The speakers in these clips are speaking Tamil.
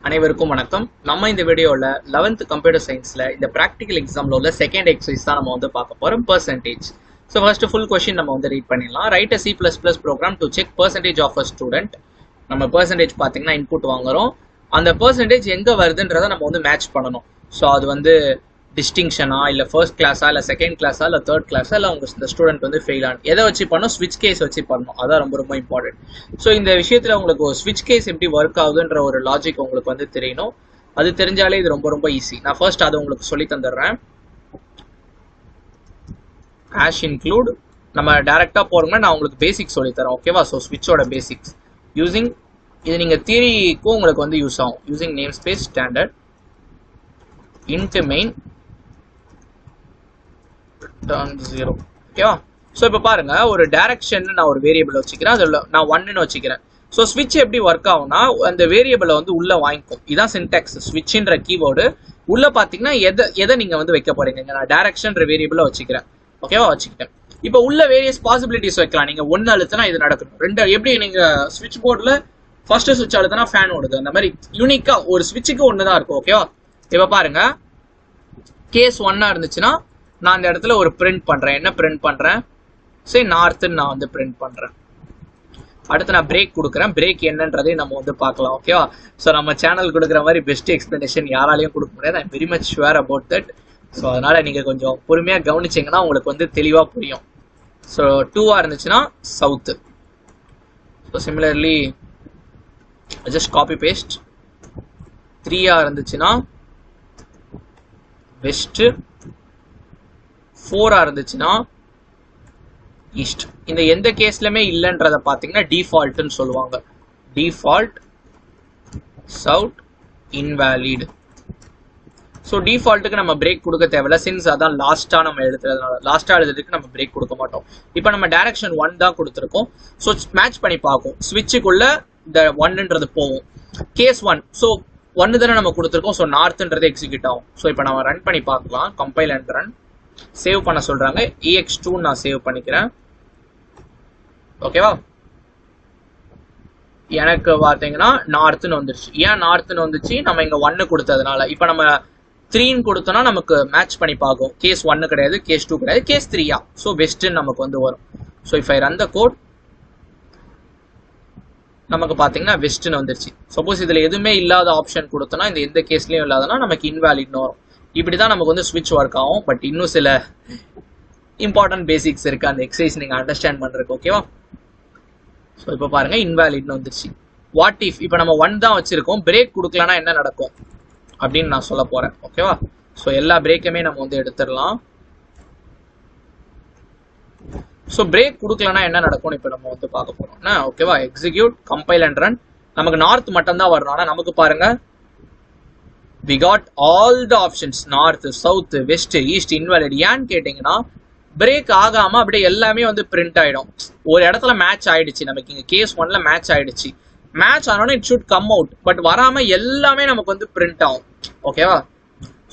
அனைவருக்கும் வணக்கம். நம்ம இந்த வீடியோவில் 11th கம்ப்யூட்டர் சயின்ஸில் இந்த ப்ராக்டிக்கல் எக்ஸாமில் உள்ள செகண்ட் எக்ஸசைஸ் தான் நம்ம பார்க்க போகிறோம், percentage. So first full question நம்ம ரீட் பண்ணிடலாம். Right a C++ program to check percentage of a student. நம்ம பர்சன்டேஜ் பார்த்தீங்கன்னா இன்புட் வாங்குறோம். அந்த பர்சன்டேஜ் எங்கே வருதுன்றதை நம்ம மேட்ச் பண்ணணும். ஸோ அது டிஸ்டிங்ஷனா, இல்லை ஃபர்ஸ்ட் கிளாஸா, இல்லை செகண்ட் கிளாஸா, இல்லை தேர்ட் கிளாஸா, இல்லை இந்த ஸ்டூடெண்ட் ஃபெயில் ஆன எதை வச்சு பண்ணணும்? ஸ்விட்ச் கேஸ் வச்சு பண்ணணும். அதான் ரொம்ப இம்பார்ட்டன்ட். ஸோ இந்த விஷயத்தில் உங்களுக்கு ஒரு ஸ்விட்ச் கேஸ் எப்படி ஒர்க் ஆகுதுன்ற ஒரு லாஜிக் உங்களுக்கு தெரியணும். அது தெரிஞ்சாலே இது ரொம்ப ஈஸி. நான் ஃபர்ஸ்ட் அதை உங்களுக்கு சொல்லி தந்துடுறேன். ஹேஷ் இன்க்ளூட் நம்ம டேரெக்டாக போகிறோம்னா நான் உங்களுக்கு பேசிக்ஸ் சொல்லித்தரேன், ஓகேவா? ஸோ ஸ்விட்சோட பேசிக்ஸ் யூசிங் இது நீங்கள் தியரிக்கும் உங்களுக்கு யூஸ் ஆகும். Using name space standard int main turn 0, ஓகேவா? ஸோ இப்போ பாருங்க, ஒரு டைரக்ஷன் நான் ஒரு வேரியபிள் வச்சுக்கிறேன், அதில் நான் 1ன்னு வச்சுக்கிறேன். ஸோ ஸ்விட்ச் எப்படி ஒர்க் ஆகும்னா, அந்த வேரியபிளை உள்ள வாங்கிக்கும். இதான் சின்டாக்ஸ். ஸ்விட்ச்ன்ற கீபோர்டு உள்ள பார்த்தீங்கன்னா எதை நீங்கள் வைக்க போறீங்க. நான் டைரக்ஷன்ற வேரியபிளை வச்சுக்கிறேன், ஓகேவா? வச்சுக்கிட்டேன். இப்போ உள்ள வேரியஸ் பாசிபிலிட்டிஸ் வைக்கலாம். நீங்கள் 1 அழுத்தினா இது நடக்கணும், 2 எப்படி நீங்கள் ஸ்விட்ச் போர்டில் ஃபர்ஸ்ட் ஸ்விட்ச் அழுத்தினா ஃபேன் ஓடுது, அந்த மாதிரி யூனிக்கா ஒரு ஸ்விட்சுக்கு 1 தான் இருக்கும், ஓகேவா? இப்போ பாருங்க, கேஸ் 1 இருந்துச்சுன்னா நான் இந்த இடத்துல ஒரு பிரிண்ட் பண்றேன். என்ன பிரிண்ட் பண்றேன்? சரி, நார்த்ன்னு நான் பிரிண்ட் பண்றேன். அடுத்து நான் பிரேக் கொடுக்குறேன். பிரேக் என்னன்றதை நம்ம பார்க்கலாம், ஓகேவா? ஸோ நம்ம சேனல் கொடுக்குற மாதிரி பெஸ்ட் எக்ஸ்பிளனேஷன் யாராலையும் கொடுக்க முடியாது. I very much sure about that. So அதனால நீங்க கொஞ்சம் பொறுமையா கவனிச்சிங்கன்னா உங்களுக்கு தெளிவா புரியும். ஸோ 2ஆ இருந்துச்சுன்னா south. So similarly just copy paste. 3ஆ இருந்துச்சுன்னா வெஸ்ட். 4ஆ இருந்துச்சுன்னா ஈஸ்ட். இந்த எந்த கேஸ்லயுமே இல்லைன்றத பாத்தீங்கன்னா டிஃபால்ட்னு சொல்லுவாங்க. Default south invalid. ஸோ டிஃபால்ட்டுக்கு நம்ம பிரேக் கொடுக்க தேவையில்ல, சின்ஸ் அதான் லாஸ்டா நம்ம எழுதுறதுனால. லாஸ்டா எழுதுறதுக்கு நம்ம பிரேக் கொடுக்க மாட்டோம். இப்போ நம்ம டைரக்ஷன் 1 தான் கொடுத்துருக்கோம். ஸோ மேட்ச் பண்ணி பார்க்கும். ஸ்விட்சுக்குள்ள இந்த 1ன்றது போகும். கேஸ் 1, ஸோ 1 தானே நம்ம கொடுத்துருக்கோம். ஸோ நார்த்ன்றது எக்ஸிக்யூட் ஆகும். ஸோ இப்போ நம்ம ரன் பண்ணி பார்க்கலாம். Compile and run. சேவ் பண்ண சொல்றாங்க. ex2 நான் சேவ் பண்ணிக்கிறேன், ஓகேவா? எனக்கு பாத்தீங்கன்னா நார்த்னு வந்துருச்சு. ஏன் நார்த்னு வந்துச்சு? நம்ம இங்க 1 கொடுத்ததுனால. இப்ப நம்ம 3ன்னு கொடுத்தோம்னா நமக்கு மேட்ச் பண்ணி பார்க்கும். கேஸ் 1 கிடையாது, கேஸ் 2 கிடையாது, கேஸ் 3ஆ. ஸோ வெஸ்ட்னு நமக்கு வரும். So if I run the code, நமக்கு பாத்தீங்கன்னா வெஸ்ட்னு வந்துருச்சு. சப்போஸ் இதுல எதுவுமே இல்லாத ஆப்ஷன் கொடுத்தோம்னா, இந்த எந்த கேஸ்லயும் இல்லாதனா நமக்கு இன்வாலிட்னு வரும். இப்படிதான் நமக்கு ஸ்விட்ச் ஒர்க் ஆகும். பட் இன்னும் சில இம்பார்ட்டன்ட் பேசிக்ஸ் இருக்கு அந்த எக்ஸசைஸ் நீங்க அண்டர்ஸ்டாண்ட் பண்றதுக்கு, ஓகேவா? ஸோ இப்போ பாருங்க, இன்வாலிட்னு வந்துருச்சு. வாட் இஃப் இப்போ நம்ம 1 தான் வச்சிருக்கோம், பிரேக் கொடுக்கலன்னா என்ன நடக்கும் அப்படின்னு நான் சொல்ல போறேன், ஓகேவா? ஸோ எல்லா பிரேக்குமே நம்ம எடுத்துடலாம். ஸோ பிரேக் கொடுக்கலன்னா என்ன நடக்கும்னு இப்போ நம்ம பார்க்க போறோம், ஓகேவா? Execute, compile and run. நமக்கு நார்த் மட்டும் தான் வரணும். ஆனா நமக்கு பாருங்க, we got all the options, north, south, west, east, invalid. ஏன்னு கேட்டீங்கன்னா, பிரேக் ஆகாம அப்படியே எல்லாமே பிரிண்ட் ஆயிடும். ஒரு இடத்துல மேட்ச் ஆயிடுச்சு, நமக்கு இங்க கேஸ் 1ல மேட்ச் ஆயிடுச்சு. மேட்ச் ஆனோட it should come out. But வராம எல்லாமே நமக்கு பிரிண்ட் ஆகும், ஓகேவா?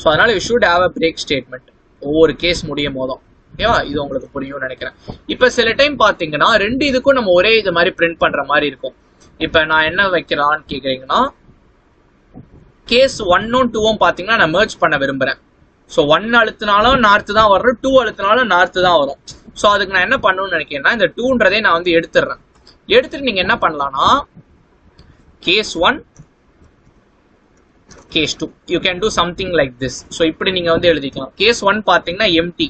ஸோ அதனால we should have a break statement ஒவ்வொரு கேஸ் முடியும் போதும், ஓகேவா? இது உங்களுக்கு புரியும்னு நினைக்கிறேன். இப்ப சில டைம் பாத்தீங்கன்னா 2 இதுக்கும் நம்ம ஒரே இது மாதிரி பிரிண்ட் பண்ற மாதிரி இருக்கும். இப்ப நான் என்ன வைக்கலான்னு கேக்குறீங்கன்னா, கேஸ் 1ம் 2ம் பாத்தீங்கன்னா நான் மெர்ஜ் பண்ண விரும்புறேன். ஸோ 1 அழுத்தினாலும் நார்த்து தான் வரும், 2 அழுத்தினாலும் நார்த்து தான் வரும். ஸோ அதுக்கு நான் என்ன பண்ணணும்னு நினைக்கிறேன்னா, இந்த 2ன்றதே நான் எடுத்துடுறேன். எடுத்துட்டு நீங்க என்ன பண்ணலாம்னா, case 1 case 2 you can do something like this. So இப்படி நீங்க எழுதிக்கலாம். கேஸ் 1 பாத்தீங்கன்னா எம்டி,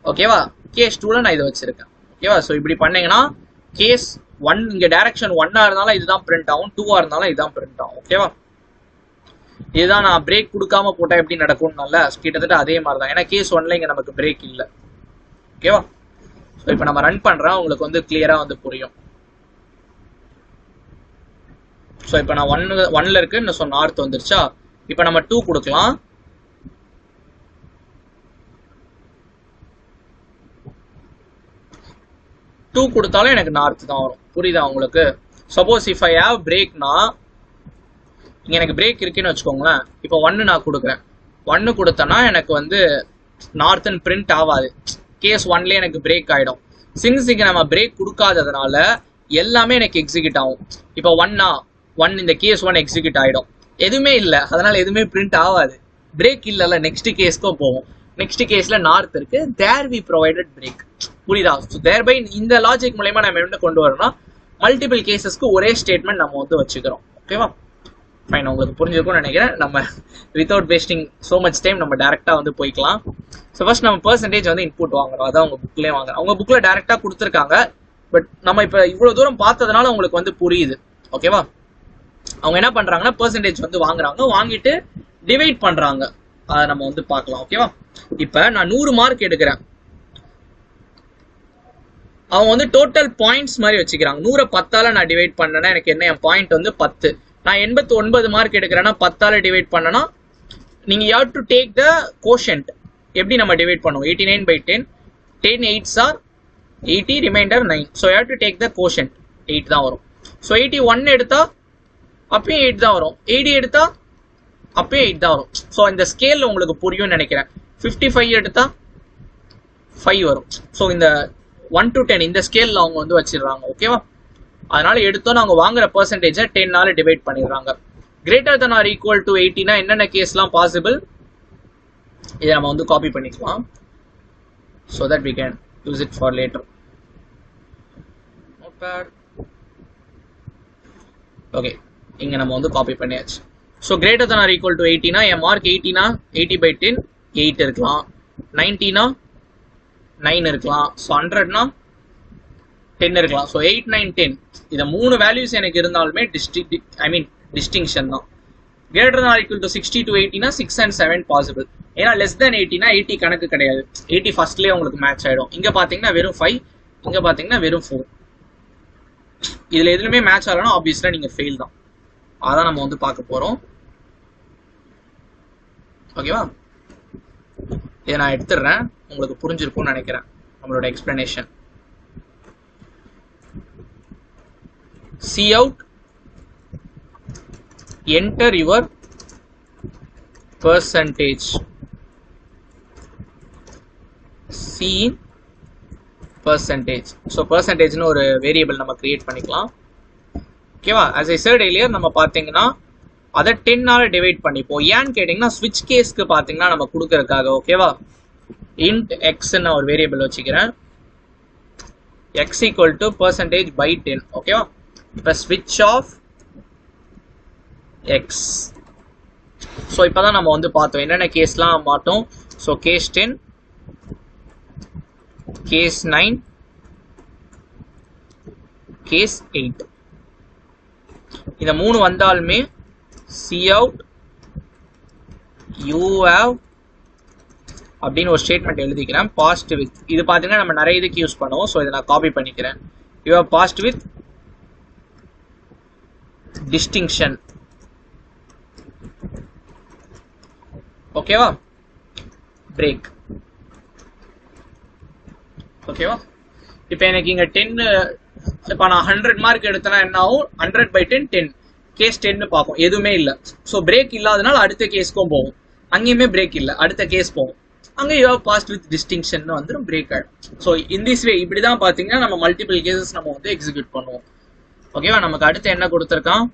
ஓகேவா? கேஸ் 2ல நான் இதை வச்சிருக்கேன், ஓகேவா? ஸோ இப்படி பண்ணீங்கன்னா கேஸ் 1 இங்க டைரக்ஷன் 1ஆ இருந்தாலும் இதுதான் பிரிண்ட் ஆகும், 2ஆ இருந்தாலும் இதுதான் பிரிண்ட் ஆகும், ஓகேவா? இதுதான் நான் பிரேக் கொடுக்காம போட்டா எப்படி நடக்கும், நல்லா கிட்டத்தட்ட அதே மாதிரி தான். ஏன்னா கேஸ் 1ல இங்க நமக்கு பிரேக் இல்லை, ஓகேவா? ஸோ இப்போ நம்ம ரன் பண்றோம், உங்களுக்கு கிளியரா புரியும். ஸோ இப்போ நான் 1ல இருக்கு, இன்னும் சொன்ன நார்த் வந்துருச்சா? இப்போ நம்ம 2 கொடுக்கலாம். டூ கொடுத்தாலும் எனக்கு நார்த் தான் வரும். புரியுதா உங்களுக்கு? சப்போஸ் இஃப் ஐ ஹேவ் பிரேக்னா, இங்க எனக்கு பிரேக் இருக்குன்னு வச்சுக்கோங்களேன். இப்போ 1 நான் கொடுக்குறேன். 1 கொடுத்தேன்னா எனக்கு நார்த்ன்னு பிரிண்ட் ஆகாது. கேஸ் 1ல எனக்கு பிரேக் ஆயிடும். சின்ஸ் இங்க நம்ம பிரேக் கொடுக்காததுனால எல்லாமே எனக்கு எக்ஸிக்யூட் ஆகும். இப்போ 1 இந்த கேஸ் 1 எக்ஸிக்யூட் ஆயிடும். எதுவுமே இல்லை, அதனால எதுவுமே பிரிண்ட் ஆகாது. பிரேக் இல்லைல்ல, நெக்ஸ்ட் கேஸ்க்கும் போவோம். நெக்ஸ்ட் கேஸ்ல நார்த் இருக்கு, தேர் வி ப்ரொவைடட் பிரேக். புரியுதா? தேர் பை இந்த லாஜிக் மூலமா நம்ம என்ன கொண்டு வரோம்னா மல்டிபிள் கேசஸ்க்கு ஒரே ஸ்டேட்மெண்ட் நம்ம வந்து வச்சுக்கிறோம். ஓகேவா? ஃபைன், உங்களுக்கு புரிஞ்சிருக்கும்னு நினைக்கிறேன். நம்ம without wasting so much time நம்ம டேரக்டா வந்து போய்க்கலாம். ஸோ ஃபர்ஸ்ட் நம்ம பெர்சன்டேஜ் வந்து இன்புட் வாங்குறோம். அதான் உங்க புக்லேயே வாங்குறோம். அவங்க புக்ல டேரக்டா கொடுத்துருக்காங்க. பட் நம்ம இப்போ இவ்வளவு தூரம் பார்த்ததுனால உங்களுக்கு வந்து புரியுது. ஓகேவா? அவங்க என்ன பண்றாங்கன்னா பெர்சன்டேஜ் வந்து வாங்குறாங்க, வாங்கிட்டு டிவைட் பண்றாங்க. அதை நம்ம வந்து பார்க்கலாம். ஓகேவா? இப்ப நான் 100 மார்க் எடுக்கிறேன், அவங்க வந்து டோட்டல் பாயிண்ட்ஸ் மாதிரி வச்சுக்கிறாங்க. 100 10ஆல நான் டிவைட் பண்ணேன்னா எனக்கு என்ன, என் பாயிண்ட் வந்து 10. நான் 89 மார்க் எடுக்கிறேன்னா 10ஆல டிவைட் பண்ணனா நீங்க you have to take the quotient. எப்படி நம்ம டிவைட் பண்ணுவோம்? 89/10, 10 8s are 80, remainder 9. So you have to take the quotient. 8 தான் வரும். ஸோ 81 எடுத்தா அப்பயும் 8 தான் வரும், 80 எடுத்தா அப்பயும் 8 தான் வரும். ஸோ இந்த ஸ்கேல்ல உங்களுக்கு புரியும்னு நினைக்கிறேன். 55 எடுத்தா 5 வரும். ஸோ இந்த 1 to 10 இந்த ஸ்கேல்ல அவங்க வந்து வச்சிடுறாங்க. ஓகேவா? அதனால எடுத்தோன்னு அவங்க வாங்குற பெர்சன்டேஜை 10ஆல டிவைட் பண்ணிடுறாங்க. Greater than or equal to 80னா என்னென்ன கேஸ்லாம் பாசிபிள், இதை நம்ம வந்து காப்பி பண்ணிக்கலாம். So that we can use it for later. Okay, இங்க நம்ம வந்து காப்பி பண்ணியாச்சு. So greater than or equal to 80னா என் மார்க் 80னா 80/10 8 இருக்கலாம், 90னா 9 இருக்கலாம், ஸோ 100னா 10 இருக்கலாம். ஸோ 8 9 10 இதை 3 வேல்யூஸ் எனக்கு இருந்தாலுமே டிஸ்டிங்ஷன் தான். Greater than or equal to 60 to 80னா 6 and 7 பாசிபிள். ஏன்னா லெஸ் தென் 80னா 80 கணக்கு கிடையாது, 80 ஃபர்ஸ்ட்லேயே உங்களுக்கு மேட்ச் ஆகிடும். இங்கே பார்த்தீங்கன்னா வெறும் 5, இங்கே பார்த்தீங்கன்னா வெறும் 4. இதில் எதுலையுமே மேட்ச் ஆகலன்னா ஆப்வியஸ்லாக நீங்கள் ஃபெயில் தான். அதான் நம்ம வந்து பார்க்க போகிறோம். ஓகேவா? இதை நான் எடுத்துடுறேன், உங்களுக்கு புரிஞ்சிருக்கும்னு நினைக்கிறேன் நம்மளோட explanation. See out, enter your percentage. See percentage. So percentage னு ஒரு வேரியபிள் நம்ம கிரியேட் பண்ணிக்கலாம். ஓகேவா? as I said earlier, நம்ம பார்த்தீங்கன்னா அதை 10ஆல டிவைட் பண்ணிப்போம். ஏன்னு கேட்டிங்கன்னா ஸ்விட்ச் கேஸ்க்கு பார்த்தீங்கன்னா நம்ம கொடுக்கறதுக்காக. ஓகேவா? int x ன்னு ஒரு வேரியபிள் வச்சுக்கிறேன். x equal to percentage by 10. ஓகேவா? இப்போ switch ஆஃப் x. ஸோ இப்போ தான் நம்ம வந்து பார்த்தோம் என்னென்ன கேஸ்லாம் பார்த்தோம். So case 10, case 9, case 8. இந்த 3 வந்தாலுமே see out you have அப்படின்னு ஒரு ஸ்டேட்மெண்ட் எழுதிக்கிறேன். பாஸ்ட் வித், இது பார்த்தீங்கன்னா நம்ம நிறைய இதுக்கு யூஸ் பண்ணுவோம். ஸோ இதை நான் காப்பி பண்ணிக்கிறேன். you have passed with distinction. ஓகேவா? பிரேக். ஓகேவா? இப்போ எனக்கு இங்க 10, இப்போ நான் 100 மார்க் எடுத்தேன்னா என்ன ஆகும்? 100/10 10, கேஸ் 10 பார்ப்போம், எதுவுமே இல்லை. ஸோ பிரேக் இல்லாதனால அடுத்த கேஸ்க்கும் போகும். அங்கேயுமே பிரேக் இல்லை, அடுத்த கேஸ் போகும். அங்கே you have passed with distinction வந்துடும், பிரேக் ஆகிடும். ஸோ இன் திஸ் வே இப்படி தான் பார்த்தீங்கன்னா நம்ம மல்டிபிள் கேசஸ் நம்ம வந்து எக்ஸிக்யூட் பண்ணுவோம். ஓகேவா? நமக்கு அடுத்து என்ன கொடுத்துருக்கான்?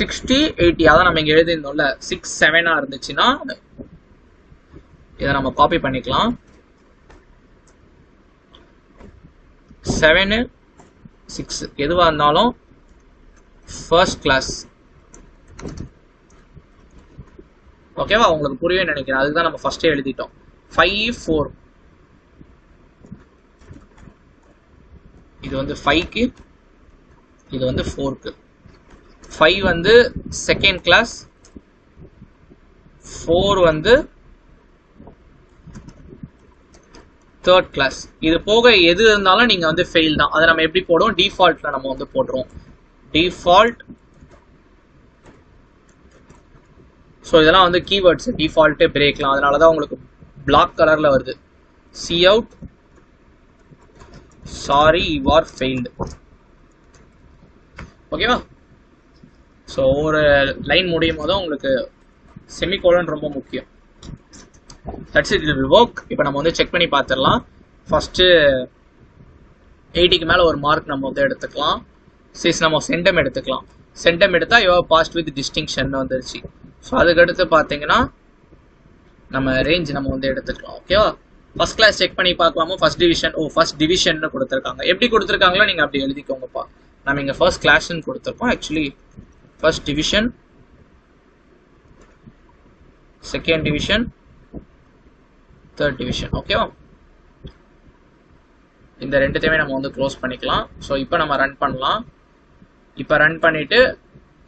60 80. அதான் நம்ம இங்க எழுதிருந்தோம்ல, 6 7 இருந்துச்சுன்னா இதை நம்ம காப்பி பண்ணிக்கலாம். 7 6 எதுவா இருந்தாலும் ஃபர்ஸ்ட் கிளாஸ். ஓகேவா? உங்களுக்கு புரியவே நினைக்கிறேன், அதுக்கு தான் நம்ம ஃபர்ஸ்டே எழுதிட்டோம். 5 4 இது வந்து 5க்கு, இது வந்து 4க்கு. 5 வந்து செகண்ட் கிளாஸ், 4 வந்து தேர்ட் கிளாஸ். இது போக எது இருந்தாலும் நீங்க வந்து ஃபெயில் தான். அதை நம்ம எப்படி போடுவோம்? டிஃபால்ட்ல நம்ம வந்து போடுறோம். டிஃபால்ட். ஸோ இதெல்லாம் வந்து கீவேர்ட்ஸ். டிஃபால்ட்டு பிரேக்லாம், அதனால தான் உங்களுக்கு பிளாக் கலர்ல வருது. see out sorry you are failed. ஓகேவா? ஸோ ஒரு லைன் முடியும் போதும் உங்களுக்கு செமிகோலன் ரொம்ப முக்கியம். That's it, it will work. இப்போ நம்ம வந்து செக் பண்ணி பார்த்துடலாம். ஃபர்ஸ்ட்டு 80க்கு மேலே ஒரு மார்க் நம்ம வந்து எடுத்துக்கலாம். சிஸ் நம்ம சென்டம் எடுத்துக்கலாம். சென்டம் எடுத்தா you have passed with distinction வந்துருச்சு. ஸோ அதுக்கடுத்து பார்த்தீங்கன்னா நம்ம ரேஞ்ச் நம்ம வந்து எடுத்துக்கலாம். ஓகேவா? ஃபர்ஸ்ட் கிளாஸ் செக் பண்ணி பார்க்கலாமோ? ஃபர்ஸ்ட் டிவிஷன், ஃபர்ஸ்ட் டிவிஷன் கொடுத்துருக்காங்க. எப்படி கொடுத்துருக்காங்களோ நீங்கள் அப்படி எழுதிக்கோங்கப்பா. நம்ம இங்கே ஃபர்ஸ்ட் கிளாஸ்ன்னு கொடுத்துருக்கோம். Actually first division, second division, third division. ஓகேவா? இந்த ரெண்டுத்தையுமே நம்ம வந்து க்ளோஸ் பண்ணிக்கலாம். ஸோ இப்போ நம்ம ரன் பண்ணலாம். இப்போ ரன் பண்ணிட்டு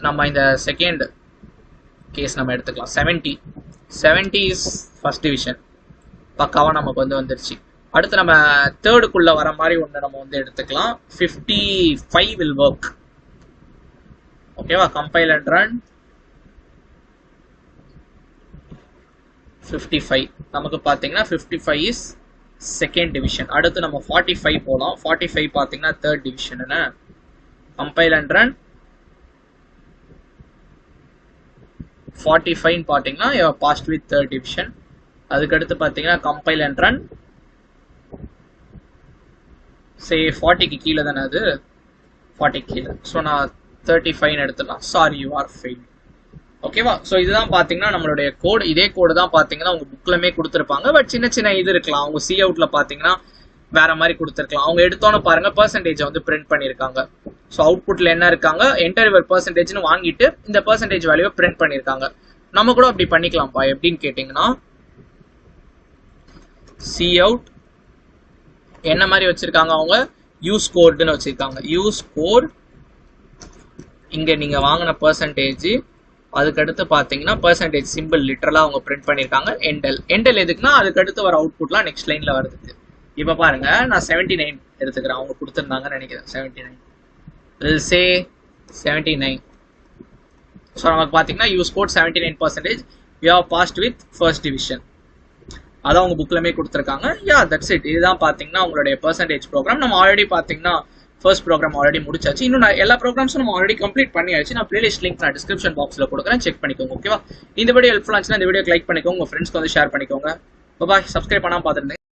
நம்ம இந்த செகண்ட் கேஸ் நம்ம எடுத்துக்கலாம். 70 இஸ் ஃபர்ஸ்ட் டிவிஷன். பக்காவாக நமக்கு வந்து வந்துருச்சு. அடுத்து நம்ம தேர்டுக்குள்ள வர மாதிரி ஒன்று நம்ம வந்து எடுத்துக்கலாம். 55 வில் ஒர்க். ஓகேவா? Compile and run. 55 நமக்கு பார்த்தீங்கன்னா 55 இஸ் செகண்ட் டிவிஷன். அடுத்து நம்ம 45 போகலாம். 45 பார்த்தீங்கன்னா தேர்ட் டிவிஷன். என்ன? Compile and run. 45 பார்த்தீங்கன்னா பாஸ்ட் வித் தேர்ட் டிவிஷன். அதுக்கடுத்து பார்த்தீங்கன்னா கம்பைல் அண்ட் ரன். சே 40க்கு கீழே தானே அது, 40 கீழே. ஸோ நான் 35 எடுத்துடலாம். Sorry, you are fail. ஓகேவா? ஸோ இதுதான் பார்த்தீங்கன்னா நம்மளுடைய கோடு. இதே கோடு தான் பார்த்தீங்கன்னா உங்க புக்லமே கொடுத்துருப்பாங்க. பட் சின்ன சின்ன இது இருக்கலாம். அவங்க சி அவுட்ல பார்த்தீங்கன்னா வேற மாதிரி கொடுத்துருக்கலாம். அவங்க எடுத்தோன்னு பாருங்க பெர்சன்டேஜ் வந்து பிரிண்ட் பண்ணியிருக்காங்க. ஸோ அவுட்புட்ல என்ன இருக்காங்க, என்டர் யுவர் பெர்சன்டேஜ்னு வாங்கிட்டு இந்த பெர்சன்டேஜ் வேல்யூவை பிரிண்ட் பண்ணியிருக்காங்க. நம்ம கூட அப்படி பண்ணிக்கலாம்ப்பா. எப்படின்னு கேட்டிங்கன்னா சி அவுட் என்ன மாதிரி வச்சிருக்காங்க, அவங்க யூஸ் கோட்னு வச்சிருக்காங்க. யூஸ் கோட் இங்க நீங்க வாங்கின பெர்சன்டேஜ், அதுக்கடுத்து பார்த்தீங்கன்னா பெர்சன்டேஜ் சிம்பிள் லிட்டரலாக அவங்க பிரிண்ட் பண்ணியிருக்காங்க. என்டெல் எதுக்குன்னா அதுக்கடுத்து வர அவுட்புட்லாம் நெக்ஸ்ட் லைன்ல வருது. இப்போ பாருங்க, நான் 79 எடுத்துக்கிறேன். அவங்க கொடுத்துருந்தாங்கன்னு நினைக்கிறேன் 79. சே 79. ஸோ நமக்கு பார்த்தீங்கன்னா use code 79%. You have passed with first division. அதான் அவங்க புக்லமே கொடுத்துருக்காங்க. Yeah, that's it. இதுதான் பார்த்தீங்கன்னா உங்களுடைய பெர்சன்டேஜ் ப்ரோக்ராம். நம்ம ஆல்ரெடி பார்த்தீங்கன்னா ஃபர்ஸ்ட் ப்ரோக்ராம் ஆல்ரெடி முடிச்சாச்சு. இன்னும் எல்லா ப்ரோக்ராம்ஸும் நம்ம ஆல்ரெடி கம்ப்ளீட் பண்ணியாச்சு. நான் பிளேலிஸ்ட் லிங்க் நான் டிஸ்கிரிப்ஷன் பாக்ஸில் கொடுக்குறேன், செக் பண்ணிக்கோங்க. ஓகேவா? இந்த வீடியோ ஹெல்ப்ஃபுல்லாக இருந்துச்சுன்னா இந்த வீடியோக்கு லைக் பண்ணிக்கோங்க, உங்கள் ஃப்ரெண்ட்ஸ்க்கு வந்து ஷேர் பண்ணிக்கோங்க. பாய். சப்ஸ்கிரைப் பண்ணாமல் பார்த்துருந்தேன்.